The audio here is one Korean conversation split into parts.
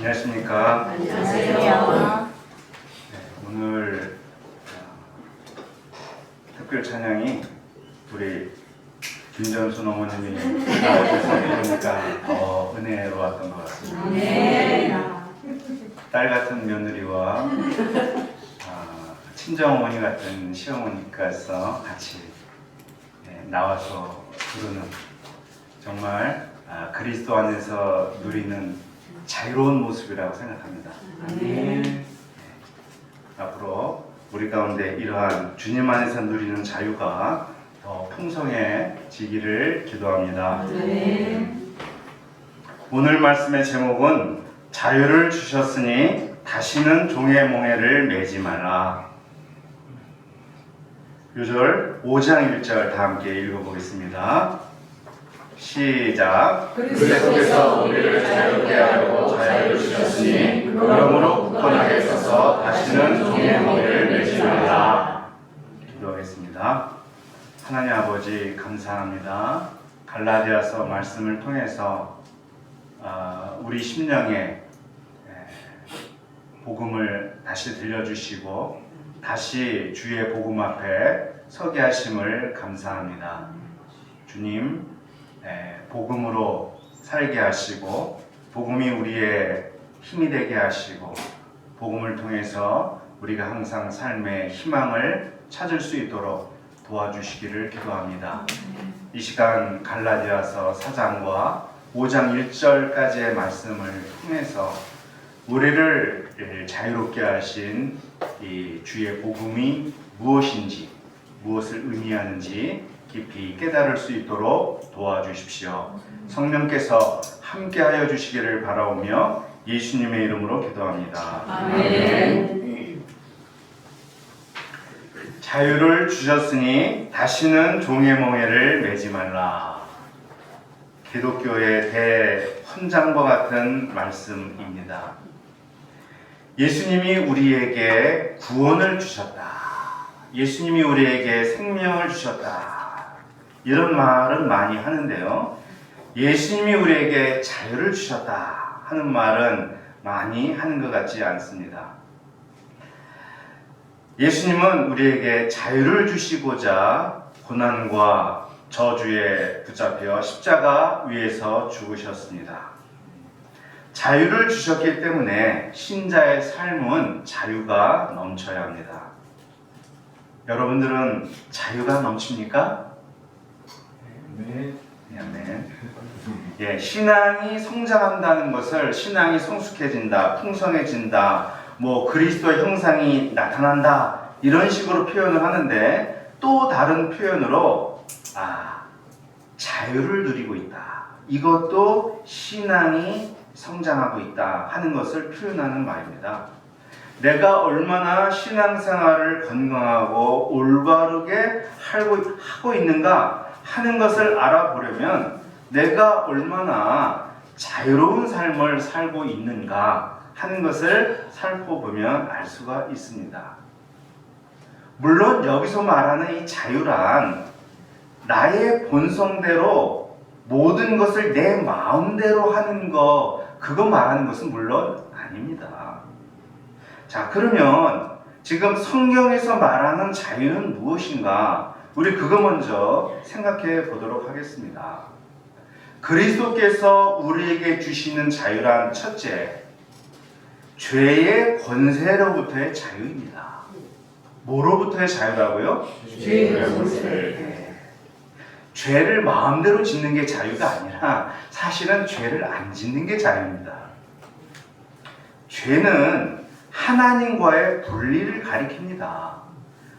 안녕하십니까? 안녕하세요. 오늘 특별 찬양이 우리 김전순 어머님이 나와주셔서 이러니까 더 은혜로웠던 것 같습니다. 네. 딸 같은 며느리와 친정어머니 같은 시어머니께서 같이 나와서 부르는 정말 그리스도 안에서 누리는 자유로운 모습이라고 생각합니다. 네. 앞으로 우리 가운데 이러한 주님 안에서 누리는 자유가 더 풍성해지기를 기도합니다. 네. 오늘 말씀의 제목은 자유를 주셨으니 다시는 종의 몽해를 매지 말라. 요절 5장 1절 다 함께 읽어보겠습니다. 시작. 그리스도께서 우리를 자유롭게 하려고 자유를 주셨으니 그러므로 굳건하게 서서 다시는 종의 몽해를 매지 말라. 기도하겠습니다. 하나님 아버지 감사합니다. 갈라디아서 말씀을 통해서 우리 심령에 복음을 다시 들려주시고 다시 주의 복음 앞에 서게 하심을 감사합니다. 주님, 복음으로 살게 하시고 복음이 우리의 힘이 되게 하시고 복음을 통해서 우리가 항상 삶의 희망을 찾을 수 있도록 도와주시기를 기도합니다. 이 시간 갈라디아서 4장과 5장 1절까지의 말씀을 통해서 우리를 자유롭게 하신 이 주의 복음이 무엇인지, 무엇을 의미하는지 깊이 깨달을 수 있도록 도와주십시오. 성령께서 함께하여 주시기를 바라오며 예수님의 이름으로 기도합니다. 아멘. 자유를 주셨으니 다시는 종의 몽해를 매지 말라. 기독교의 대헌장과 같은 말씀입니다. 예수님이 우리에게 구원을 주셨다. 예수님이 우리에게 생명을 주셨다. 이런 말은 많이 하는데요. 예수님이 우리에게 자유를 주셨다 하는 말은 많이 하는 것 같지 않습니다. 예수님은 우리에게 자유를 주시고자 고난과 저주에 붙잡혀 십자가 위에서 죽으셨습니다. 자유를 주셨기 때문에 신자의 삶은 자유가 넘쳐야 합니다. 여러분들은 자유가 넘칩니까? 네. 신앙이 성장한다는 것을 신앙이 성숙해진다, 풍성해진다, 그리스도의 형상이 나타난다 이런 식으로 표현을 하는데 또 다른 표현으로 자유를 누리고 있다. 이것도 신앙이 성장하고 있다 하는 것을 표현하는 말입니다. 내가 얼마나 신앙생활을 건강하고 올바르게 하고 있는가 하는 것을 알아보려면 내가 얼마나 자유로운 삶을 살고 있는가 하는 것을 살펴보면 알 수가 있습니다. 물론 여기서 말하는 이 자유란 나의 본성대로 모든 것을 내 마음대로 하는 그거 말하는 것은 물론 아닙니다. 자, 그러면 지금 성경에서 말하는 자유는 무엇인가? 우리 그거 먼저 생각해 보도록 하겠습니다. 그리스도께서 우리에게 주시는 자유란 첫째, 죄의 권세로부터의 자유입니다. 뭐로부터의 자유라고요? 죄의 권세. 죄를 마음대로 짓는 게 자유가 아니라 사실은 죄를 안 짓는 게 자유입니다. 죄는 하나님과의 분리를 가리킵니다.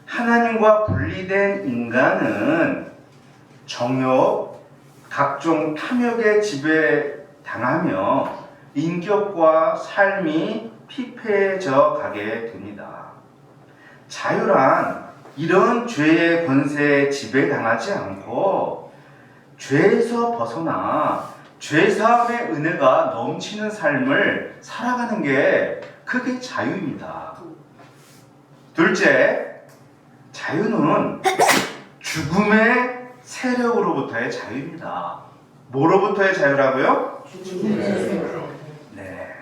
하나님과 분리된 인간은 정욕, 각종 탐욕에 지배당하며 인격과 삶이 피폐해져 가게 됩니다. 자유란 이런 죄의 권세에 지배당하지 않고 죄에서 벗어나 죄사함의 은혜가 넘치는 삶을 살아가는 게 그게 자유입니다. 둘째, 자유는 죽음의 세력으로부터의 자유입니다. 뭐로부터의 자유라고요? 죽음의 세력. 네.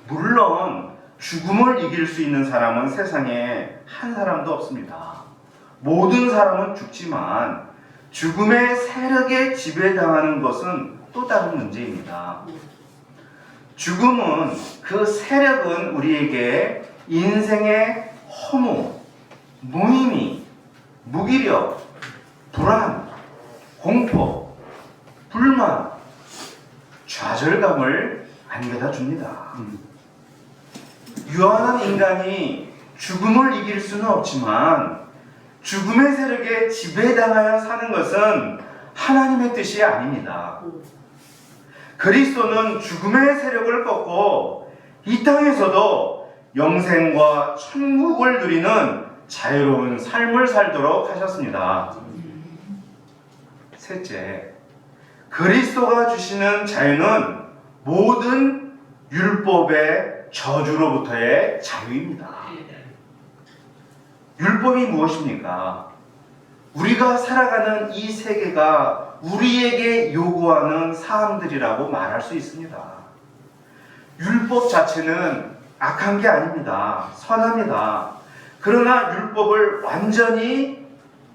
물론 죽음을 이길 수 있는 사람은 세상에 한 사람도 없습니다. 모든 사람은 죽지만 죽음의 세력에 지배당하는 것은 또 다른 문제입니다. 죽음은 그 세력은 우리에게 인생의 허무, 무의미, 무기력, 불안, 공포, 불만, 좌절감을 안겨다 줍니다. 유한한 인간이 죽음을 이길 수는 없지만 죽음의 세력에 지배당하여 사는 것은 하나님의 뜻이 아닙니다. 그리스도는 죽음의 세력을 꺾고 이 땅에서도 영생과 천국을 누리는 자유로운 삶을 살도록 하셨습니다. 셋째, 그리스도가 주시는 자유는 모든 율법의 저주로부터의 자유입니다. 율법이 무엇입니까? 우리가 살아가는 이 세계가 우리에게 요구하는 사항들이라고 말할 수 있습니다. 율법 자체는 악한 게 아닙니다. 선합니다. 그러나 율법을 완전히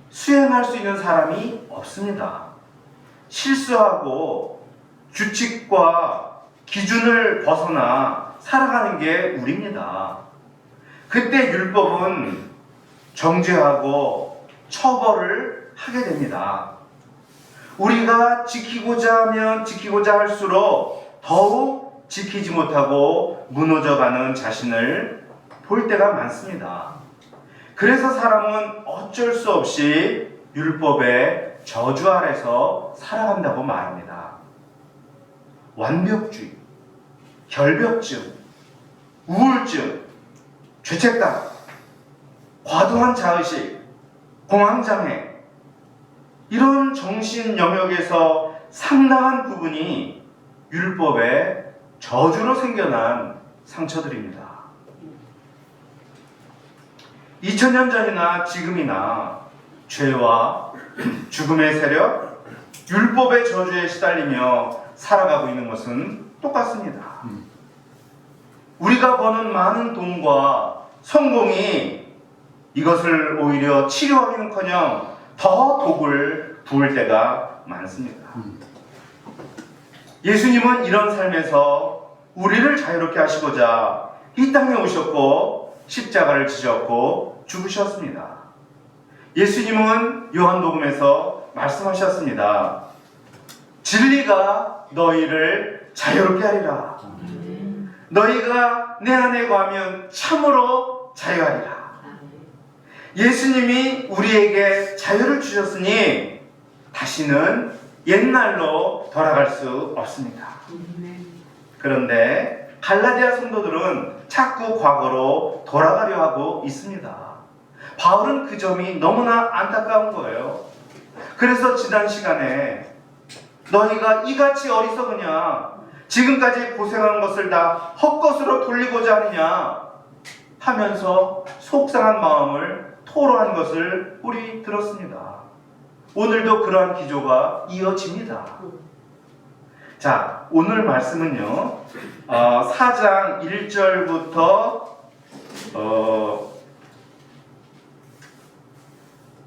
수행할 수 있는 사람이 없습니다. 실수하고 규칙과 기준을 벗어나 살아가는 게 우리입니다. 그때 율법은 정죄하고 처벌을 하게 됩니다. 우리가 지키고자 하면 지키고자 할수록 더욱 지키지 못하고 무너져가는 자신을 볼 때가 많습니다. 그래서 사람은 어쩔 수 없이 율법의 저주 아래서 살아간다고 말합니다. 완벽주의, 결벽증, 우울증, 죄책감, 과도한 자의식, 공황장애, 이런 정신 영역에서 상당한 부분이 율법의 저주로 생겨난 상처들입니다. 2000년 전이나 지금이나 죄와 죽음의 세력, 율법의 저주에 시달리며 살아가고 있는 것은 똑같습니다. 우리가 버는 많은 돈과 성공이 이것을 오히려 치료하기는커녕 더 독을 부을 때가 많습니다. 예수님은 이런 삶에서 우리를 자유롭게 하시고자 이 땅에 오셨고 십자가를 지셨고 죽으셨습니다. 예수님은 요한복음에서 말씀하셨습니다. 진리가 너희를 자유롭게 하리라. 너희가 내 안에 거하면 참으로 자유하리라. 예수님이 우리에게 자유를 주셨으니 다시는 옛날로 돌아갈 수 없습니다. 그런데 갈라디아 성도들은 자꾸 과거로 돌아가려 하고 있습니다. 바울은 그 점이 너무나 안타까운 거예요. 그래서 지난 시간에 너희가 이같이 어리석으냐, 지금까지 고생한 것을 다 헛것으로 돌리고자 하느냐 하면서 속상한 마음을 토로한 것을 우리 들었습니다. 오늘도 그러한 기조가 이어집니다. 자, 오늘 말씀은요, 4장 1절부터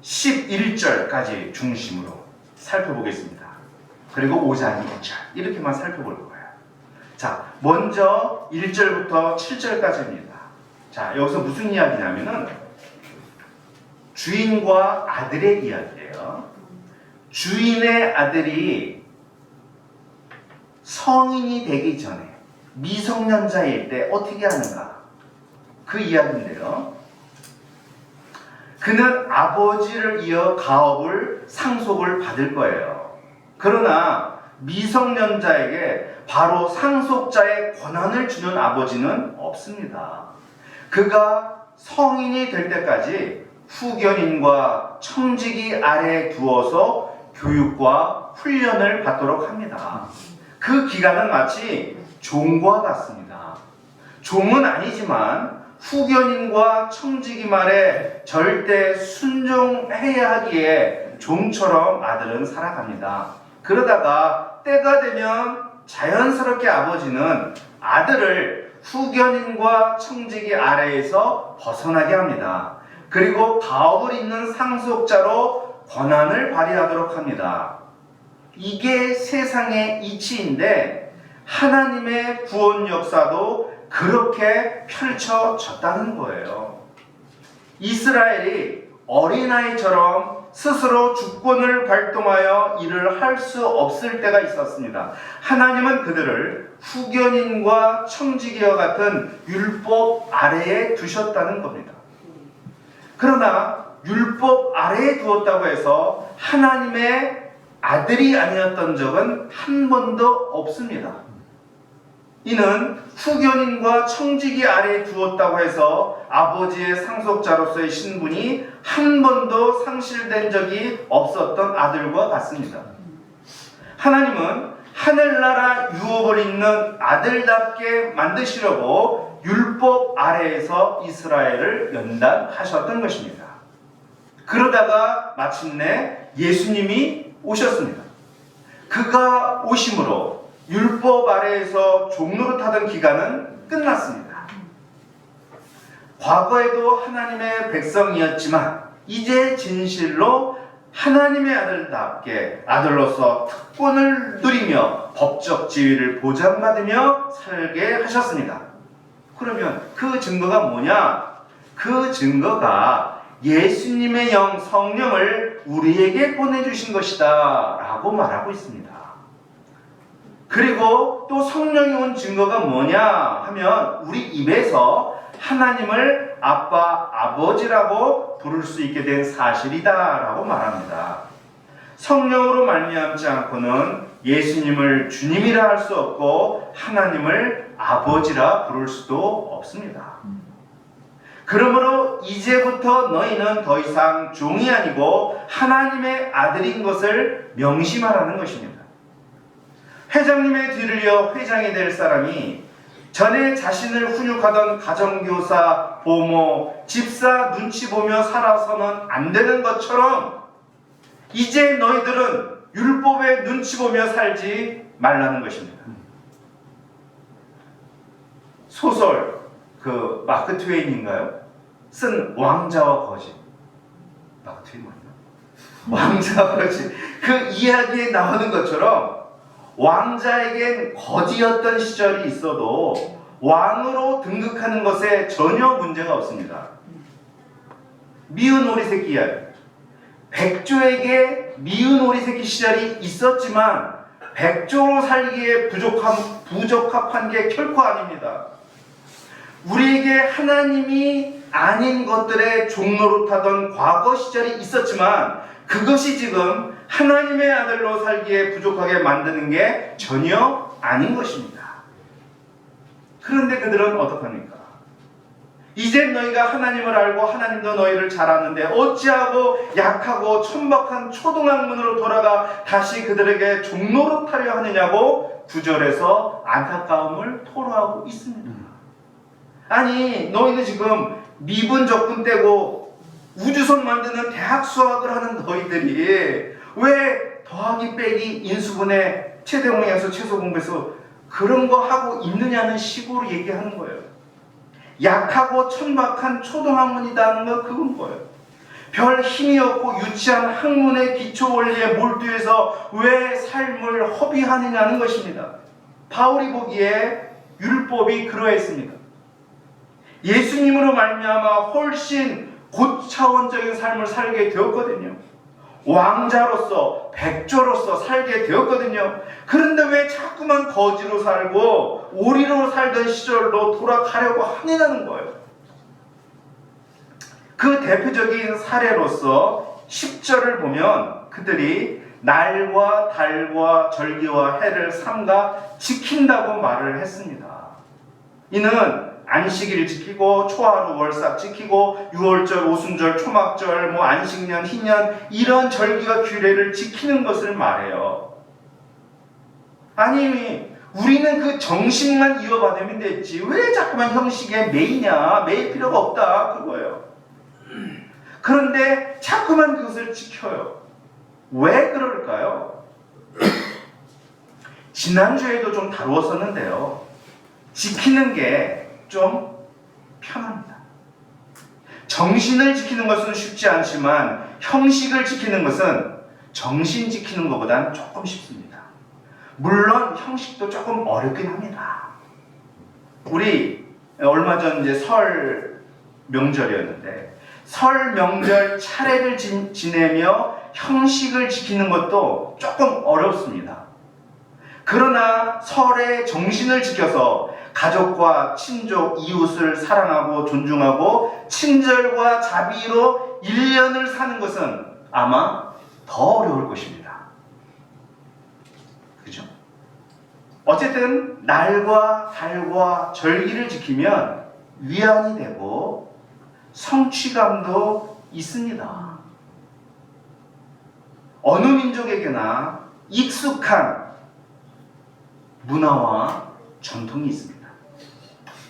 11절까지 중심으로 살펴보겠습니다. 그리고 5장 2절 이렇게만 살펴볼 거예요. 자, 먼저 1절부터 7절까지입니다. 자, 여기서 무슨 이야기냐면은 주인과 아들의 이야기예요. 주인의 아들이 성인이 되기 전에 미성년자일 때 어떻게 하는가, 그 이야기인데요. 그는 아버지를 이어 가업을 상속을 받을 거예요. 그러나 미성년자에게 바로 상속자의 권한을 주는 아버지는 없습니다. 그가 성인이 될 때까지 후견인과 청지기 아래에 두어서 교육과 훈련을 받도록 합니다. 그 기간은 마치 종과 같습니다. 종은 아니지만 후견인과 청지기 말에 절대 순종해야 하기에 종처럼 아들은 살아갑니다. 그러다가 때가 되면 자연스럽게 아버지는 아들을 후견인과 청지기 아래에서 벗어나게 합니다. 그리고 가업을 잇는 상속자로 권한을 발휘하도록 합니다. 이게 세상의 이치인데 하나님의 구원 역사도 그렇게 펼쳐졌다는 거예요. 이스라엘이 어린아이처럼 스스로 주권을 발동하여 일을 할 수 없을 때가 있었습니다. 하나님은 그들을 후견인과 청지기와 같은 율법 아래에 두셨다는 겁니다. 그러나 율법 아래에 두었다고 해서 하나님의 아들이 아니었던 적은 한 번도 없습니다. 이는 후견인과 청지기 아래에 두었다고 해서 아버지의 상속자로서의 신분이 한 번도 상실된 적이 없었던 아들과 같습니다. 하나님은 하늘나라 유업을 잇는 아들답게 만드시려고 율법 아래에서 이스라엘을 연단하셨던 것입니다. 그러다가 마침내 예수님이 오셨습니다. 그가 오심으로 율법 아래에서 종노릇하던 기간은 끝났습니다. 과거에도 하나님의 백성이었지만 이제 진실로 하나님의 아들답게 아들로서 특권을 누리며 법적 지위를 보장받으며 살게 하셨습니다. 그러면 그 증거가 뭐냐? 그 증거가 예수님의 영 성령을 우리에게 보내주신 것이다 라고 말하고 있습니다. 그리고 또 성령이 온 증거가 뭐냐 하면 우리 입에서 하나님을 아빠, 아버지라고 부를 수 있게 된 사실이다 라고 말합니다. 성령으로 말미암지 않고는 예수님을 주님이라 할 수 없고 하나님을 아버지라 부를 수도 없습니다. 그러므로 이제부터 너희는 더 이상 종이 아니고 하나님의 아들인 것을 명심하라는 것입니다. 회장님의 뒤를 이어 회장이 될 사람이 전에 자신을 훈육하던 가정교사, 보모, 집사 눈치 보며 살아서는 안 되는 것처럼 이제 너희들은 율법에 눈치 보며 살지 말라는 것입니다. 소설 그 마크 트웨인인가요? 쓴 왕자와 거지. 마크 트웨인 맞나? 왕자와 거지. 그 이야기에 나오는 것처럼 왕자에겐 거지였던 시절이 있어도 왕으로 등극하는 것에 전혀 문제가 없습니다. 미운 오리새끼 이야기. 백조에게 미운 오리새끼 시절이 있었지만 백조로 살기에 부적합한 게 결코 아닙니다. 우리에게 하나님이 아닌 것들에 종노릇하던 과거 시절이 있었지만 그것이 지금 하나님의 아들로 살기에 부족하게 만드는 게 전혀 아닌 것입니다. 그런데 그들은 어떡합니까? 이제 너희가 하나님을 알고 하나님도 너희를 잘 아는데 어찌하고 약하고 천박한 초등학문으로 돌아가 다시 그들에게 종노릇하려 하느냐고 9절에서 안타까움을 토로하고 있습니다. 아니 너희는 지금 미분 적분 떼고 우주선 만드는 대학 수학을 하는 너희들이 왜 더하기 빼기 인수분해 최대공약수 최소 공배수 그런 거 하고 있느냐는 식으로 얘기하는 거예요. 약하고 천박한 초등학문이라는 건 그건 거예요. 별 힘이 없고 유치한 학문의 기초 원리에 몰두해서 왜 삶을 허비하느냐는 것입니다. 바울이 보기에 율법이 그러했습니다. 예수님으로 말미암아 훨씬 고차원적인 삶을 살게 되었거든요. 왕자로서 백조로서 살게 되었거든요. 그런데 왜 자꾸만 거지로 살고 오리로 살던 시절로 돌아가려고 하느냐는 거예요. 그 대표적인 사례로서 10절을 보면 그들이 날과 달과 절기와 해를 삼가 지킨다고 말을 했습니다. 이는 안식일 지키고 초하루 월삭 지키고 유월절, 오순절, 초막절, 안식년, 희년 이런 절기와 규례를 지키는 것을 말해요. 아니 우리는 그 정식만 이어받으면 됐지 왜 자꾸만 형식에 매이냐? 매일 필요가 없다 그거예요. 그런데 자꾸만 그것을 지켜요. 왜 그럴까요? 지난주에도 좀 다루었었는데요. 지키는 게 좀 편합니다. 정신을 지키는 것은 쉽지 않지만 형식을 지키는 것은 정신 지키는 것보다는 조금 쉽습니다. 물론 형식도 조금 어렵긴 합니다. 우리 얼마 전 이제 설 명절이었는데 설 명절 차례를 지내며 형식을 지키는 것도 조금 어렵습니다. 그러나 설의 정신을 지켜서 가족과 친족, 이웃을 사랑하고 존중하고 친절과 자비로 1년을 사는 것은 아마 더 어려울 것입니다. 그죠? 어쨌든 날과 달과 절기를 지키면 위안이 되고 성취감도 있습니다. 어느 민족에게나 익숙한 문화와 전통이 있습니다.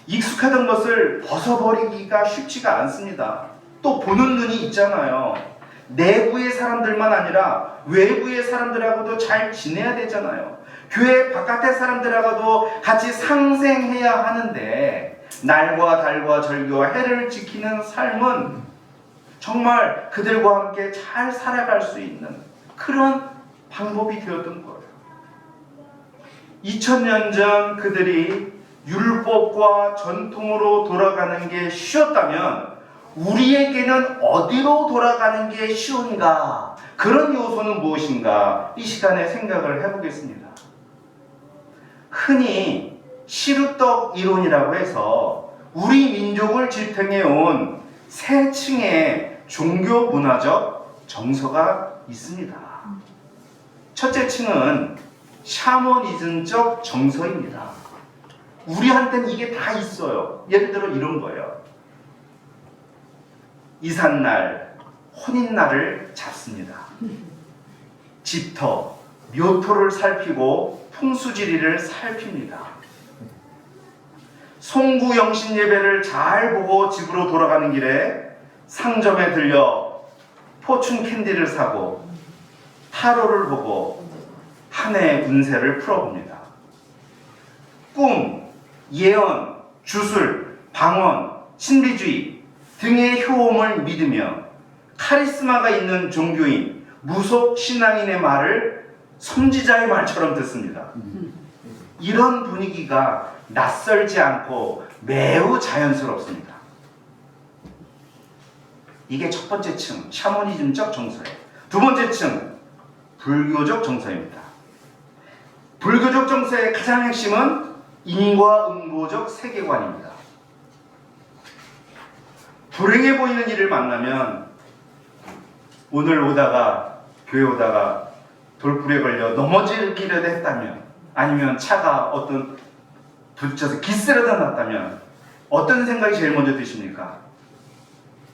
익숙하던 것을 벗어버리기가 쉽지가 않습니다. 또 보는 눈이 있잖아요. 내부의 사람들만 아니라 외부의 사람들하고도 잘 지내야 되잖아요. 교회 바깥의 사람들하고도 같이 상생해야 하는데 날과 달과 절기와 해를 지키는 삶은 정말 그들과 함께 잘 살아갈 수 있는 그런 방법이 되었던 거예요. 2000년 전 그들이 율법과 전통으로 돌아가는 게 쉬웠다면 우리에게는 어디로 돌아가는 게 쉬운가? 그런 요소는 무엇인가? 이 시간에 생각을 해보겠습니다. 흔히 시루떡 이론이라고 해서 우리 민족을 지탱해온 세 층의 종교 문화적 정서가 있습니다. 첫째 층은 샤머니즘적 정서입니다. 우리한테는 이게 다 있어요. 예를 들어 이런 거예요. 이삿날, 혼인날을 잡습니다. 집터, 묘토를 살피고 풍수지리를 살핍니다. 송구영신 예배를 잘 보고 집으로 돌아가는 길에 상점에 들려 포춘 캔디를 사고 타로를 보고 한 해의 운세를 풀어봅니다. 꿈, 예언, 주술, 방언, 신비주의 등의 효험을 믿으며 카리스마가 있는 종교인, 무속 신앙인의 말을 선지자의 말처럼 듣습니다. 이런 분위기가 낯설지 않고 매우 자연스럽습니다. 이게 첫 번째 층, 샤머니즘적 정서예요. 두 번째 층, 불교적 정서입니다. 불교적 정서의 가장 핵심은 인과응보적 세계관입니다. 불행해 보이는 일을 만나면 오늘 오다가 교회 오다가 돌불에 걸려 넘어지기라도 했다면 아니면 차가 어떤 부딪혀서 기스라도 났다면 어떤 생각이 제일 먼저 드십니까?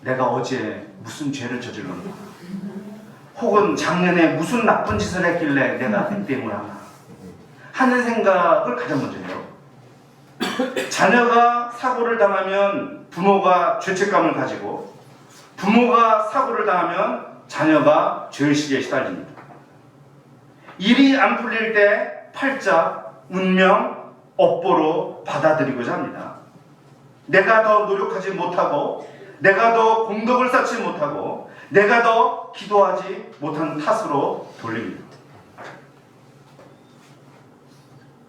내가 어제 무슨 죄를 저질렀나? 혹은 작년에 무슨 나쁜 짓을 했길래 내가 이 때문에 하나? 하는 생각을 가장 먼저 해요. 자녀가 사고를 당하면 부모가 죄책감을 가지고 부모가 사고를 당하면 자녀가 죄의식에 시달립니다. 일이 안 풀릴 때 팔자, 운명, 업보로 받아들이고자 합니다. 내가 더 노력하지 못하고 내가 더 공덕을 쌓지 못하고 내가 더 기도하지 못한 탓으로 돌립니다.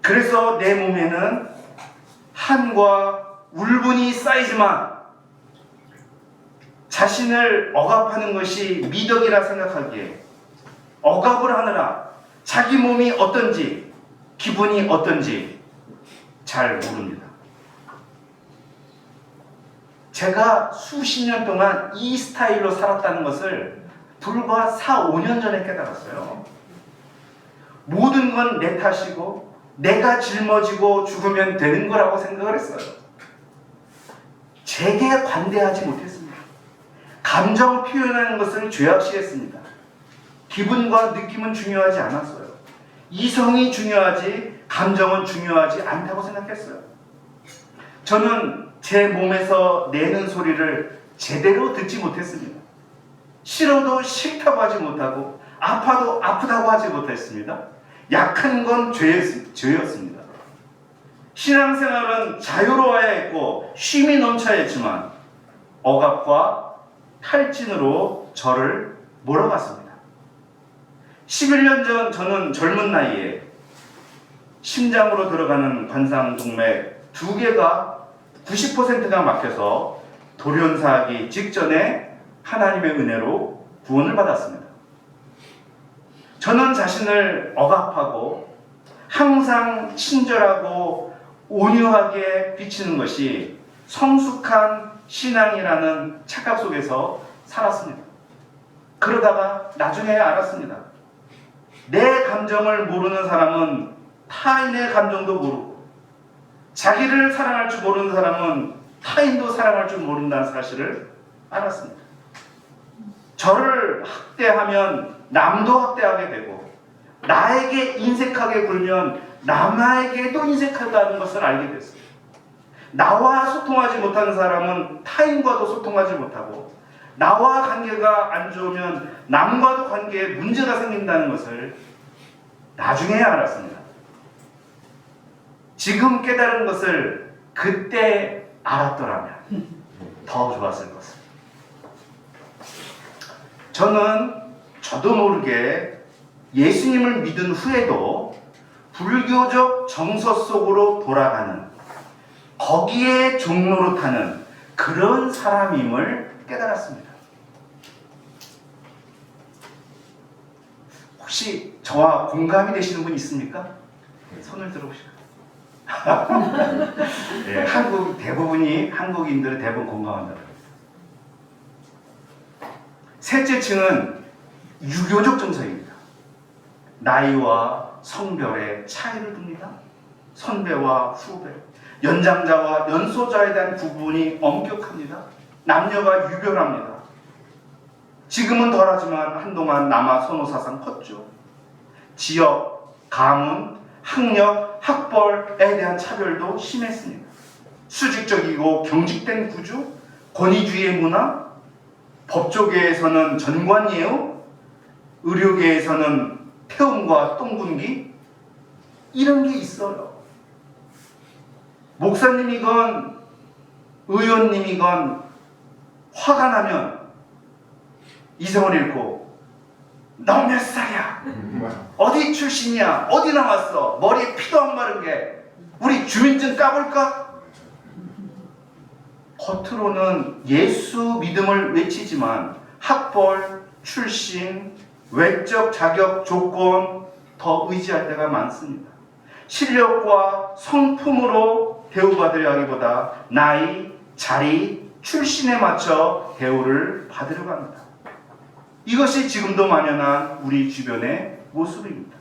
그래서 내 몸에는 한과 울분이 쌓이지만 자신을 억압하는 것이 미덕이라 생각하기에 억압을 하느라 자기 몸이 어떤지 기분이 어떤지 잘 모릅니다. 제가 수십 년 동안 이 스타일로 살았다는 것을 불과 4, 5년 전에 깨달았어요. 모든 건 내 탓이고 내가 짊어지고 죽으면 되는 거라고 생각을 했어요. 제게 관대하지 못했습니다. 감정 표현하는 것을 죄악시했습니다. 기분과 느낌은 중요하지 않았어요. 이성이 중요하지 감정은 중요하지 않다고 생각했어요. 저는 제 몸에서 내는 소리를 제대로 듣지 못했습니다. 싫어도 싫다고 하지 못하고 아파도 아프다고 하지 못했습니다. 약한 건 죄였습니다. 신앙생활은 자유로워야 했고 쉼이 넘쳐야 했지만 억압과 탈진으로 저를 몰아갔습니다. 11년 전 저는 젊은 나이에 심장으로 들어가는 관상동맥 2개가 90%가 막혀서 돌연사하기 직전에 하나님의 은혜로 구원을 받았습니다. 저는 자신을 억압하고 항상 친절하고 온유하게 비치는 것이 성숙한 신앙이라는 착각 속에서 살았습니다. 그러다가 나중에 알았습니다. 내 감정을 모르는 사람은 타인의 감정도 모르고, 자기를 사랑할 줄 모르는 사람은 타인도 사랑할 줄 모른다는 사실을 알았습니다. 저를 학대하면 남도 학대하게 되고, 나에게 인색하게 굴면 남에게도 인색하다는 것을 알게 됐습니다. 나와 소통하지 못하는 사람은 타인과도 소통하지 못하고, 나와 관계가 안 좋으면 남과도 관계에 문제가 생긴다는 것을 나중에 알았습니다. 지금 깨달은 것을 그때 알았더라면 더 좋았을 것입니다. 저는 저도 모르게 예수님을 믿은 후에도 불교적 정서 속으로 돌아가는, 거기에 종로로 타는 그런 사람임을 깨달았습니다. 혹시 저와 공감이 되시는 분 있습니까? 손을 들어보시죠. 네, 한국인들은 대부분 공감한다. 셋째 층은 유교적 정서입니다. 나이와 성별의 차이를 둡니다. 선배와 후배, 연장자와 연소자에 대한 구분이 엄격합니다. 남녀가 유별합니다. 지금은 덜하지만 한동안 남아 선호 사상 컸죠. 지역, 가문, 학력, 학벌에 대한 차별도 심했습니다. 수직적이고 경직된 구조, 권위주의의 문화, 법조계에서는 전관예우, 의료계에서는 태움과 똥군기, 이런 게 있어요. 목사님이건 의원님이건 화가 나면 이성을 잃고 너 몇 살이야? 어디 출신이야? 어디 나왔어? 머리에 피도 안 마른 게 우리 주민증 까볼까? 겉으로는 예수 믿음을 외치지만 학벌, 출신, 외적 자격, 조건 더 의지할 때가 많습니다. 실력과 성품으로 대우받으려 하기보다 나이, 자리, 출신에 맞춰 대우를 받으려고 합니다. 이것이 지금도 만연한 우리 주변의 모습입니다.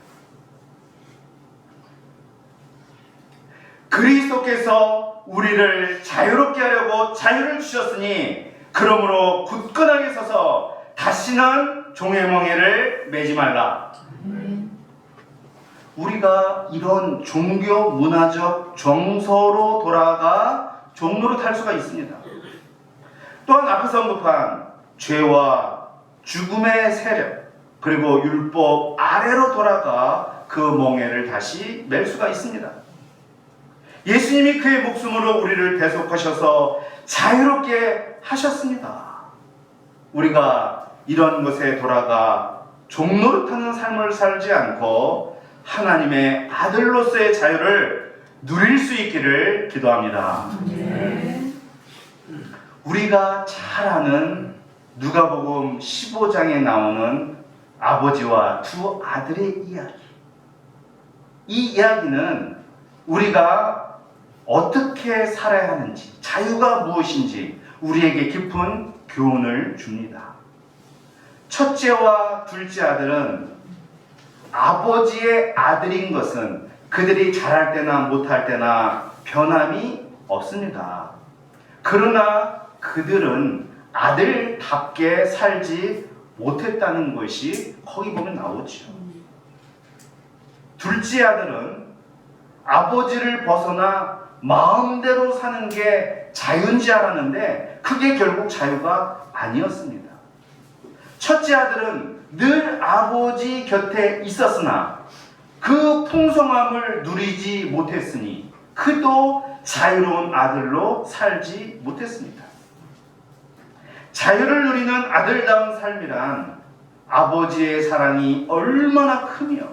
그리스도께서 우리를 자유롭게 하려고 자유를 주셨으니 그러므로 굳건하게 서서 다시는 종의 멍에를 매지 말라. 우리가 이런 종교 문화적 정서로 돌아가 종로로 탈 수가 있습니다. 또한 앞에서 언급한 죄와 죽음의 세력, 그리고 율법 아래로 돌아가 그 멍에를 다시 맬 수가 있습니다. 예수님이 그의 목숨으로 우리를 대속하셔서 자유롭게 하셨습니다. 우리가 이런 것에 돌아가 종노릇하는 삶을 살지 않고 하나님의 아들로서의 자유를 누릴 수 있기를 기도합니다. 우리가 잘 아는 누가복음 15장에 나오는 아버지와 두 아들의 이야기. 이 이야기는 우리가 어떻게 살아야 하는지, 자유가 무엇인지 우리에게 깊은 교훈을 줍니다. 첫째와 둘째 아들은 아버지의 아들인 것은 그들이 잘할 때나 못할 때나 변함이 없습니다. 그러나 그들은 아들답게 살지 못했다는 것이 거기 보면 나오죠. 둘째 아들은 아버지를 벗어나 마음대로 사는 게 자유인지 알았는데 그게 결국 자유가 아니었습니다. 첫째 아들은 늘 아버지 곁에 있었으나 그 풍성함을 누리지 못했으니 그도 자유로운 아들로 살지 못했습니다. 자유를 누리는 아들다운 삶이란 아버지의 사랑이 얼마나 크며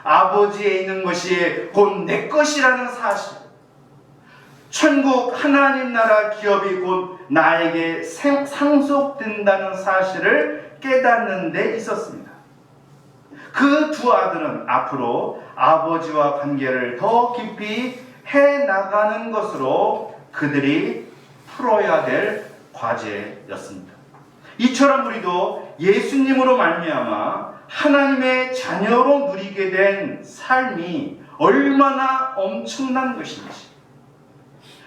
아버지에 있는 것이 곧 내 것이라는 사실, 천국 하나님 나라 기업이 곧 나에게 상속된다는 사실을 깨닫는 데 있었습니다. 그 두 아들은 앞으로 아버지와 관계를 더 깊이 해나가는 것으로 그들이 풀어야 될 과제였습니다. 이처럼 우리도 예수님으로 말미암아 하나님의 자녀로 누리게 된 삶이 얼마나 엄청난 것인지,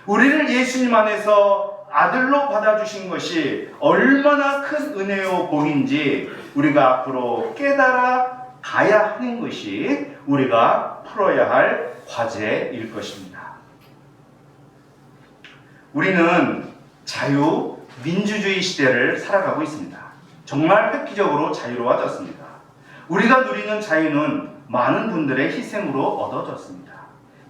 우리를 예수님 안에서 아들로 받아주신 것이 얼마나 큰 은혜요 복인지 우리가 앞으로 깨달아 가야 하는 것이 우리가 풀어야 할 과제일 것입니다. 우리는 자유민주주의 시대를 살아가고 있습니다. 정말 획기적으로 자유로워졌습니다. 우리가 누리는 자유는 많은 분들의 희생으로 얻어졌습니다.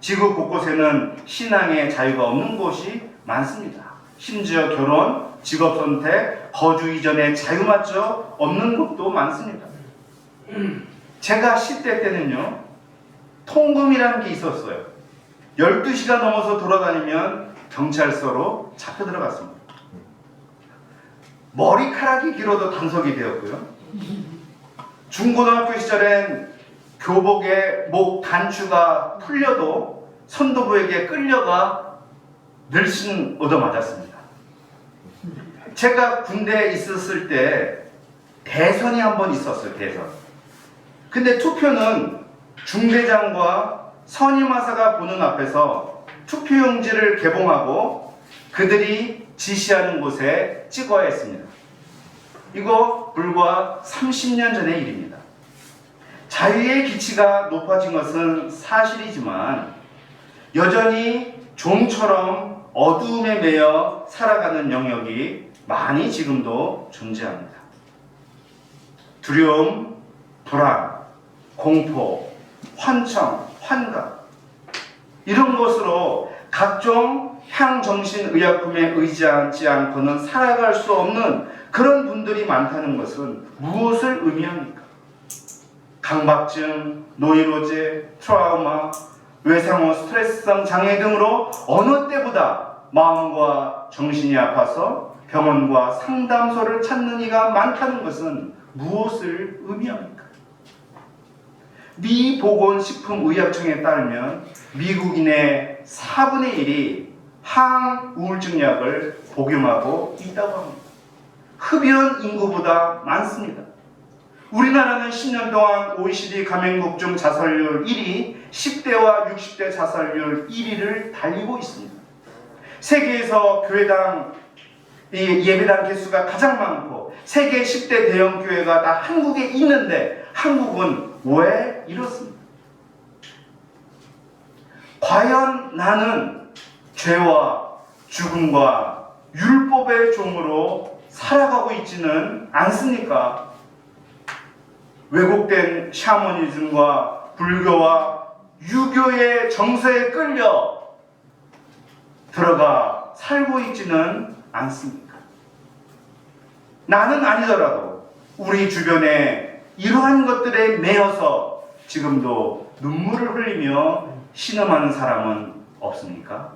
지구 곳곳에는 신앙의 자유가 없는 곳이 많습니다. 심지어 결혼, 직업 선택, 거주 이전의 자유마저 없는 곳도 많습니다. 제가 10대 때는요, 통금이라는 게 있었어요. 12시가 넘어서 돌아다니면 경찰서로 잡혀 들어갔습니다. 머리카락이 길어도 단속이 되었고요. 중고등학교 시절엔 교복의 목 단추가 풀려도 선도부에게 끌려가 늘씬 얻어맞았습니다. 제가 군대에 있었을 때 대선이 한 번 있었어요. 대선. 근데 투표는 중대장과 선임하사가 보는 앞에서 투표용지를 개봉하고 그들이 지시하는 곳에 찍어야 했습니다. 이거 불과 30년 전의 일입니다. 자유의 기치가 높아진 것은 사실이지만 여전히 좀처럼 어두움에 매여 살아가는 영역이 많이 지금도 존재합니다. 두려움, 불안, 공포, 환청, 환각, 이런 것으로 각종 향정신의약품에 의지하지 않고는 살아갈 수 없는 그런 분들이 많다는 것은 무엇을 의미합니까? 강박증, 노이로제, 트라우마, 외상후 스트레스성 장애 등으로 어느 때보다 마음과 정신이 아파서 병원과 상담소를 찾는 이가 많다는 것은 무엇을 의미합니까? 미 보건식품의약청에 따르면 미국인의 4분의 1이 항우울증 약을 복용하고 있다고 합니다. 흡연 인구보다 많습니다. 우리나라는 10년 동안 OECD 가맹국 중 자살률 1위, 10대와 60대 자살률 1위를 달리고 있습니다. 세계에서 교회당 예배당 개수가 가장 많고 세계 10대 대형 교회가 다 한국에 있는데 한국은 왜 이렇습니까? 과연 나는 죄와 죽음과 율법의 종으로 살아가고 있지는 않습니까? 왜곡된 샤머니즘과 불교와 유교의 정서에 끌려 들어가 살고 있지는 않습니까? 나는 아니더라도 우리 주변에 이러한 것들에 매여서 지금도 눈물을 흘리며 신음하는 사람은 없습니까?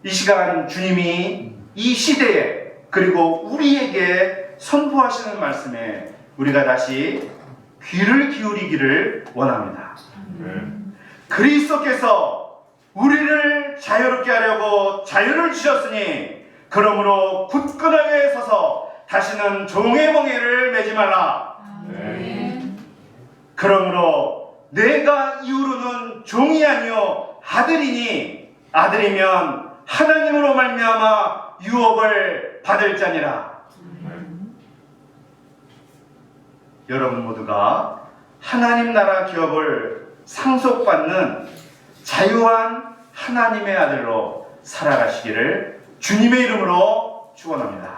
이 시간 주님이 이 시대에 그리고 우리에게 선포하시는 말씀에 우리가 다시 귀를 기울이기를 원합니다. 그리스도께서 우리를 자유롭게 하려고 자유를 주셨으니 그러므로 굳건하게 서서 다시는 종의 멍에를 매지 말라. 그러므로 내가 이후로는 종이 아니요 아들이니 아들이면 하나님으로 말미암아 유업을 받을 자니라. 여러분 모두가 하나님 나라 기업을 상속받는 자유한 하나님의 아들로 살아가시기를 주님의 이름으로 축원합니다.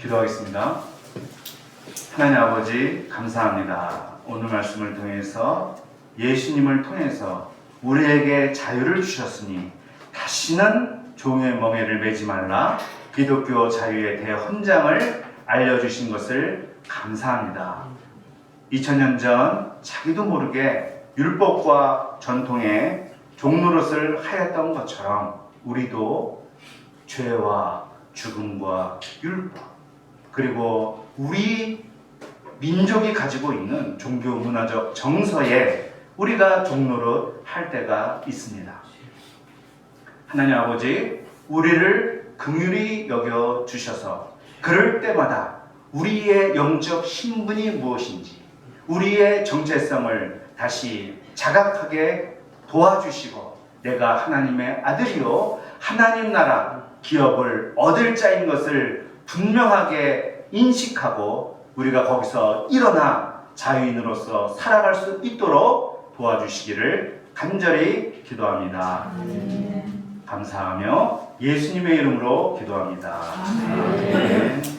기도하겠습니다. 하나님 아버지 감사합니다. 오늘 말씀을 통해서 예수님을 통해서 우리에게 자유를 주셨으니 다시는 종의 멍에를 매지 말라. 기독교 자유의 대헌장을 알려주신 것을 감사합니다. 2000년 전 자기도 모르게 율법과 전통의 종노릇을 하였던 것처럼 우리도 죄와 죽음과 율법 그리고 우리 민족이 가지고 있는 종교 문화적 정서에 우리가 종노릇 할 때가 있습니다. 하나님 아버지, 우리를 긍휼히 여겨 주셔서 그럴 때마다 우리의 영적 신분이 무엇인지 우리의 정체성을 다시 자각하게 도와주시고 내가 하나님의 아들이요 하나님 나라 기업을 얻을 자인 것을 분명하게 인식하고 우리가 거기서 일어나 자유인으로서 살아갈 수 있도록 도와주시기를 간절히 기도합니다. 감사하며 예수님의 이름으로 기도합니다. 아멘.